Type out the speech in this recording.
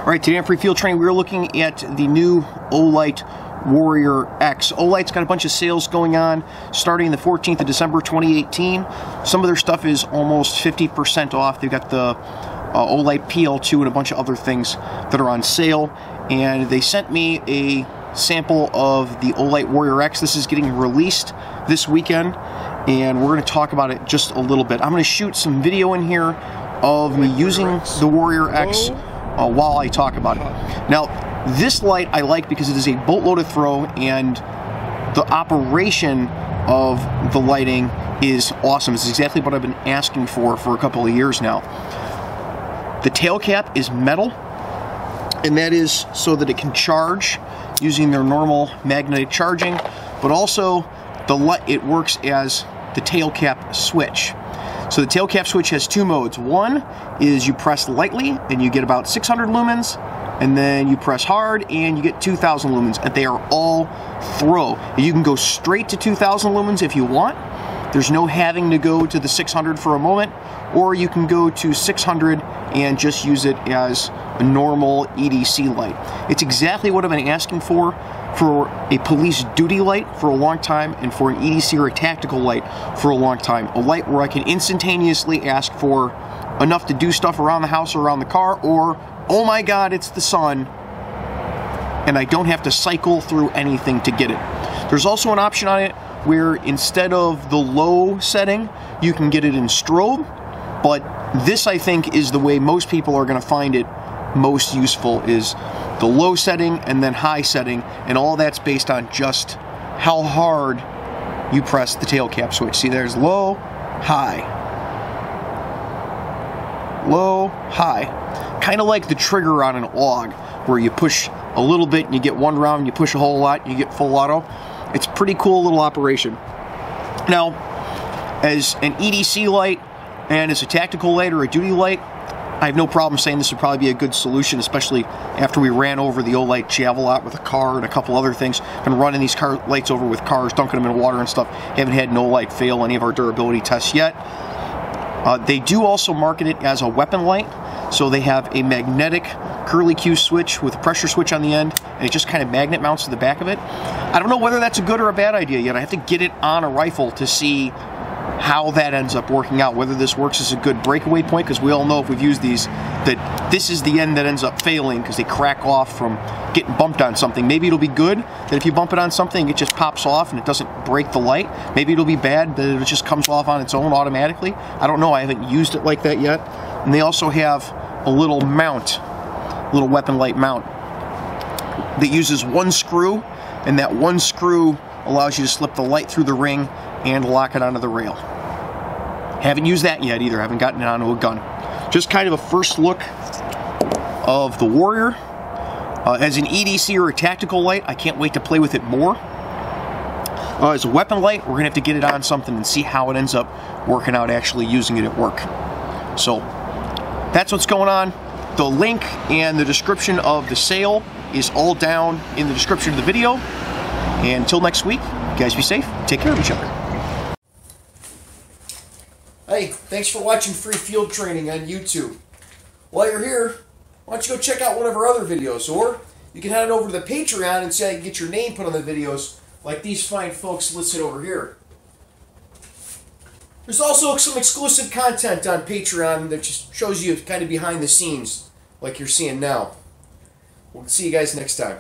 Alright, today on Free Field Training we're looking at the new Olight Warrior X. Olight's got a bunch of sales going on starting the 14th of December 2018. Some of their stuff is almost 50% off. They've got the Olight PL2 and a bunch of other things that are on sale. And they sent me a sample of the Olight Warrior X. This is getting released this weekend, and we're going to talk about it just a little bit. I'm going to shoot some video in here of me using the Warrior X while I talk about it. Now, this light I like because it is a boatload of throw, and the operation of the lighting is awesome. It's exactly what I've been asking for a couple of years now. The tail cap is metal, and that is so that it can charge using their normal magnetic charging, but also it works as the tail cap switch. So the tail cap switch has two modes. One is you press lightly and you get about 600 lumens, and then you press hard and you get 2000 lumens, and they are all throw. You can go straight to 2000 lumens if you want. There's no having to go to the 600 for a moment, or you can go to 600 and just use it as a normal EDC light. It's exactly what I've been asking for a police duty light for a long time, and for an EDC or a tactical light for a long time. A light where I can instantaneously ask for enough to do stuff around the house or around the car, or, oh my god, it's the sun, and I don't have to cycle through anything to get it. There's also an option on it where instead of the low setting, you can get it in strobe, but this, I think, is the way most people are going to find it most useful, is the low setting and then high setting, and all that's based on just how hard you press the tail cap switch. See, there's low, high, low, high. Kind of like the trigger on an AUG, where you push a little bit and you get one round, you push a whole lot and you get full auto. It's a pretty cool little operation. Now, as an EDC light and as a tactical light or a duty light, I have no problem saying this would probably be a good solution, especially after we ran over the Olight Javelot with a car and a couple other things. Been running these car lights over with cars, dunking them in water and stuff. Haven't had an Olight fail any of our durability tests yet. They do also market it as a weapon light, so they have a magnetic curly Q switch with a pressure switch on the end, and it just kind of magnet mounts to the back of it. I don't know whether that's a good or a bad idea yet. I have to get it on a rifle to see how that ends up working out, whether this works as a good breakaway point, because we all know if we've used these that this is the end that ends up failing because they crack off from getting bumped on something. Maybe it'll be good that if you bump it on something it just pops off and it doesn't break the light. Maybe it'll be bad that it just comes off on its own automatically. I don't know, I haven't used it like that yet. And they also have a little mount, little weapon light mount that uses one screw, and that one screw allows you to slip the light through the ring and lock it onto the rail. Haven't used that yet either. Haven't gotten it onto a gun. Just kind of a first look of the Warrior. As an EDC or a tactical light, I can't wait to play with it more. As a weapon light, we're going to have to get it on something and see how it ends up working out actually using it at work. So, that's what's going on. The link and the description of the sale is all down in the description of the video. And until next week, you guys be safe, take care of each other. Hey, thanks for watching Free Field Training on YouTube. While you're here, why don't you go check out one of our other videos, or you can head over to the Patreon and see how you can get your name put on the videos, like these fine folks listed over here. There's also some exclusive content on Patreon that just shows you kind of behind the scenes, like you're seeing now. We'll see you guys next time.